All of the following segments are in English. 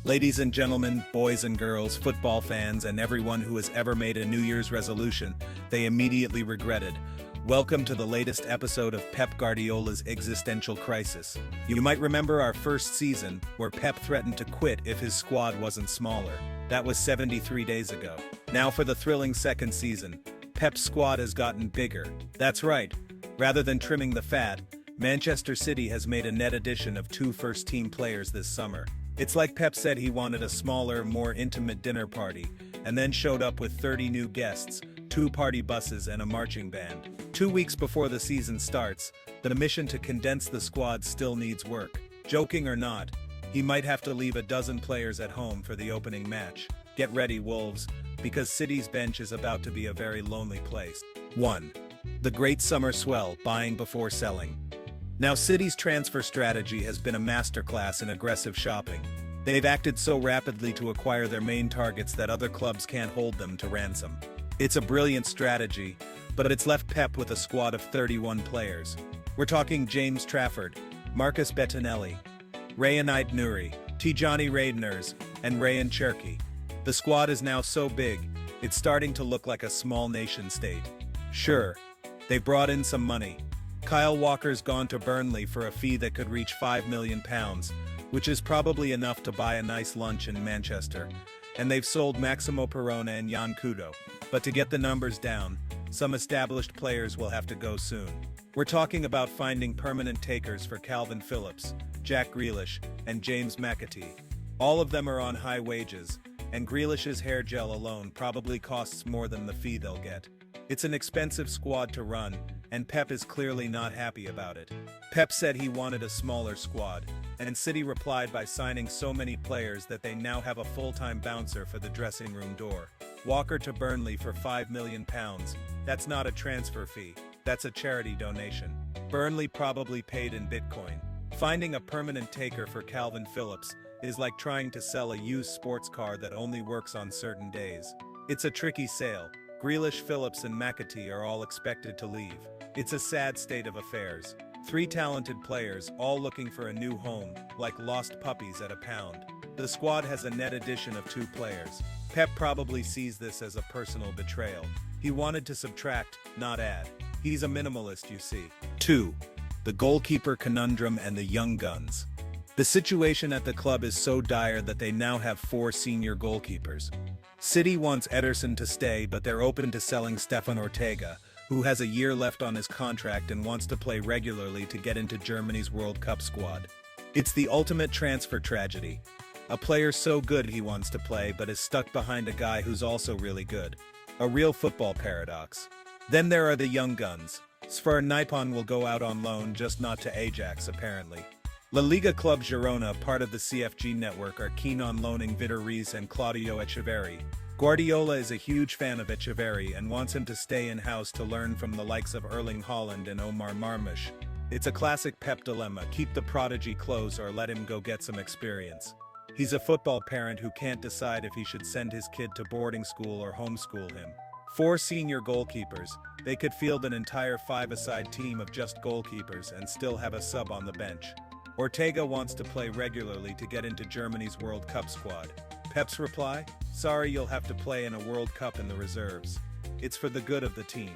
Ladies and gentlemen, boys and girls, football fans, and everyone who has ever made a New Year's resolution they immediately regretted. Welcome to the latest episode of Pep Guardiola's existential crisis. You might remember our first season, where Pep threatened to quit if his squad wasn't smaller. That was 73 days ago. Now for the thrilling second season, Pep's squad has gotten bigger. That's right. Rather than trimming the fat, Manchester City has made a net addition of 2 first-team players this summer. It's like Pep said he wanted a smaller, more intimate dinner party, and then showed up with 30 new guests, 2 party buses and a marching band. 2 weeks before the season starts, the mission to condense the squad still needs work. Joking or not, he might have to leave a dozen players at home for the opening match. Get ready, Wolves, because City's bench is about to be a very lonely place. 1. The Great Summer Swell, buying before selling. Now City's transfer strategy has been a masterclass in aggressive shopping. They've acted so rapidly to acquire their main targets that other clubs can't hold them to ransom. It's a brilliant strategy, but it's left Pep with a squad of 31 players. We're talking James Trafford, Marcus Bettinelli, Rayan Ait-Nouri, Tijani Reinders, and Rayan Cherki. The squad is now so big, it's starting to look like a small nation-state. Sure, they've brought in some money. Kyle Walker's gone to Burnley for a fee that could reach £5 million, which is probably enough to buy a nice lunch in Manchester. And they've sold Maximo Perona and Jan Kudo. But to get the numbers down, some established players will have to go soon. We're talking about finding permanent takers for Calvin Phillips, Jack Grealish, and James McAtee. All of them are on high wages, and Grealish's hair gel alone probably costs more than the fee they'll get. It's an expensive squad to run, and Pep is clearly not happy about it. Pep said he wanted a smaller squad, and City replied by signing so many players that they now have a full-time bouncer for the dressing room door. Walker to Burnley for £5 million. That's not a transfer fee, that's a charity donation. Burnley probably paid in Bitcoin. Finding a permanent taker for Calvin Phillips is like trying to sell a used sports car that only works on certain days. It's a tricky sale. Grealish, Phillips, and McAtee are all expected to leave. It's a sad state of affairs. 3 talented players, all looking for a new home, like lost puppies at a pound. The squad has a net addition of 2 players. Pep probably sees this as a personal betrayal. He wanted to subtract, not add. He's a minimalist, you see. 2. The goalkeeper conundrum and the young guns. The situation at the club is so dire that they now have 4 senior goalkeepers. City wants Ederson to stay, but they're open to selling Stefan Ortega, who has a year left on his contract and wants to play regularly to get into Germany's World Cup squad. It's the ultimate transfer tragedy. A player so good he wants to play but is stuck behind a guy who's also really good. A real football paradox. Then there are the young guns. Sfar Nipon will go out on loan, just not to Ajax apparently. La Liga club Girona, part of the CFG network, are keen on loaning Vitor Reis and Claudio Echeverri. Guardiola is a huge fan of Echeverri and wants him to stay in-house to learn from the likes of Erling Haaland and Omar Marmoush. It's a classic Pep dilemma: keep the prodigy close or let him go get some experience. He's a football parent who can't decide if he should send his kid to boarding school or homeschool him. 4 senior goalkeepers, they could field an entire 5-a-side team of just goalkeepers and still have a sub on the bench. Ortega wants to play regularly to get into Germany's World Cup squad. Pep's reply? Sorry, you'll have to play in a World Cup in the reserves. It's for the good of the team.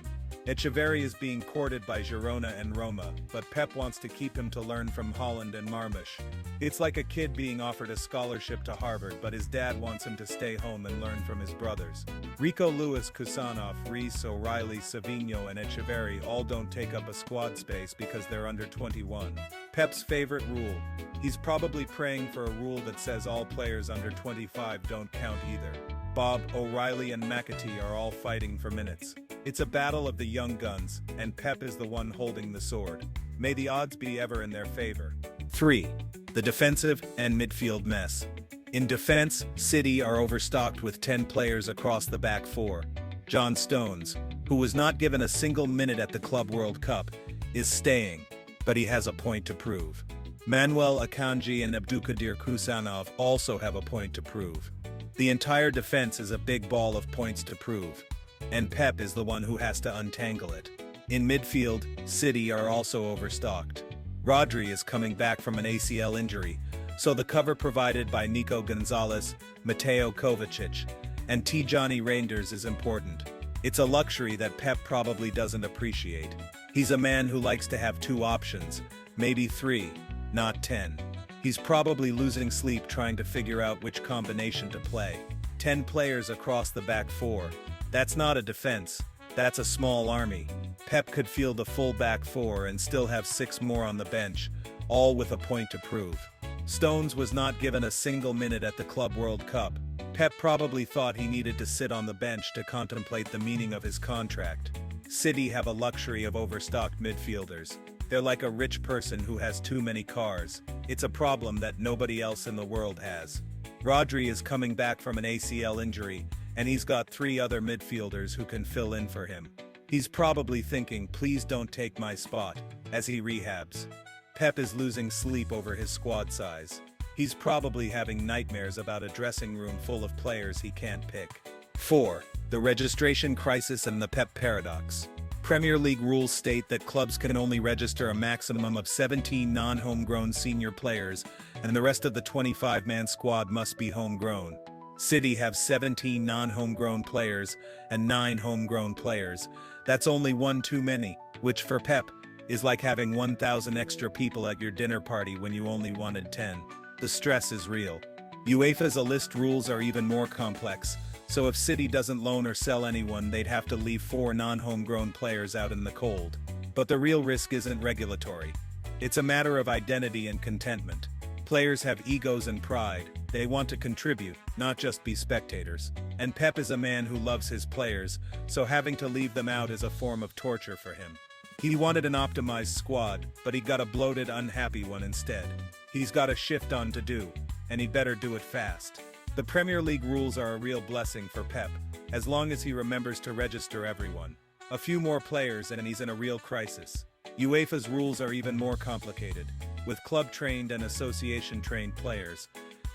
Echeverri is being courted by Girona and Roma, but Pep wants to keep him to learn from Haaland and Marmoush. It's like a kid being offered a scholarship to Harvard, but his dad wants him to stay home and learn from his brothers. Rico Lewis, Kusanov, Reis, O'Reilly, Savinho, and Echeverri all don't take up a squad space because they're under 21. Pep's favorite rule. He's probably praying for a rule that says all players under 25 don't count either. Bob, O'Reilly, and McAtee are all fighting for minutes. It's a battle of the young guns, and Pep is the one holding the sword. May the odds be ever in their favor. 3. The defensive and midfield mess. In defense, City are overstocked with 10 players across the back 4. John Stones, who was not given a single minute at the Club World Cup, is staying, but he has a point to prove. Manuel Akanji and Abdulkadir Kusanov also have a point to prove. The entire defense is a big ball of points to prove, and Pep is the one who has to untangle it. In midfield, City are also overstocked. Rodri is coming back from an ACL injury, So the cover provided by Nico Gonzalez, Mateo Kovacic, and Tijani Reinders is important. It's a luxury that Pep probably doesn't appreciate. He's a man who likes to have 2 options, maybe 3, not 10. He's probably losing sleep trying to figure out which combination to play. 10 players across the back 4. That's not a defense, that's a small army. Pep could field a full back 4 and still have 6 more on the bench, all with a point to prove. Stones was not given a single minute at the Club World Cup. Pep probably thought he needed to sit on the bench to contemplate the meaning of his contract. City have a luxury of overstocked midfielders. They're like a rich person who has too many cars. It's a problem that nobody else in the world has. Rodri is coming back from an ACL injury, and he's got 3 other midfielders who can fill in for him. He's probably thinking, please don't take my spot, as he rehabs. Pep is losing sleep over his squad size. He's probably having nightmares about a dressing room full of players he can't pick. 4. The registration crisis and the Pep Paradox. Premier League rules state that clubs can only register a maximum of 17 non-homegrown senior players, and the rest of the 25-man squad must be homegrown. City have 17 non-homegrown players and 9 homegrown players. That's only 1 too many, which for Pep is like having 1,000 extra people at your dinner party when you only wanted 10. The stress is real. UEFA's list rules are even more complex, so if City doesn't loan or sell anyone, they'd have to leave 4 non-homegrown players out in the cold. But the real risk isn't regulatory. It's a matter of identity and contentment. Players have egos and pride. They want to contribute, not just be spectators. And Pep is a man who loves his players, so having to leave them out is a form of torture for him. He wanted an optimized squad, but he got a bloated, unhappy one instead. He's got a shift on to do, and he'd better do it fast. The Premier League rules are a real blessing for Pep, as long as he remembers to register everyone. A few more players and he's in a real crisis. UEFA's rules are even more complicated, with club-trained and association-trained players.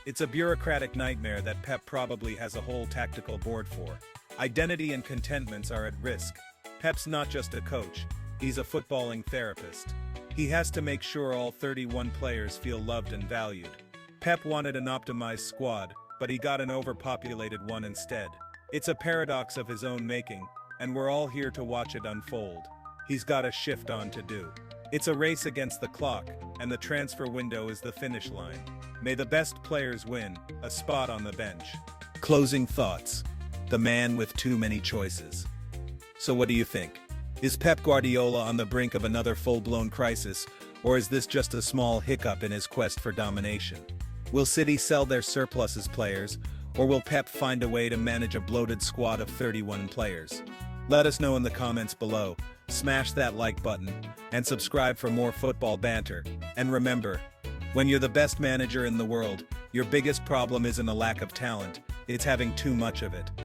It's a bureaucratic nightmare that Pep probably has a whole tactical board for. Identity and contentments are at risk. Pep's not just a coach, he's a footballing therapist. He has to make sure all 31 players feel loved and valued. Pep wanted an optimized squad, but he got an overpopulated one instead. It's a paradox of his own making, and we're all here to watch it unfold. He's got a shift on to do. It's a race against the clock, and the transfer window is the finish line. May the best players win, a spot on the bench. Closing thoughts. The man with too many choices. So what do you think? Is Pep Guardiola on the brink of another full-blown crisis, or is this just a small hiccup in his quest for domination? Will City sell their surpluses players, or will Pep find a way to manage a bloated squad of 31 players? Let us know in the comments below, smash that like button, and subscribe for more football banter. And remember, when you're the best manager in the world, your biggest problem isn't a lack of talent, it's having too much of it.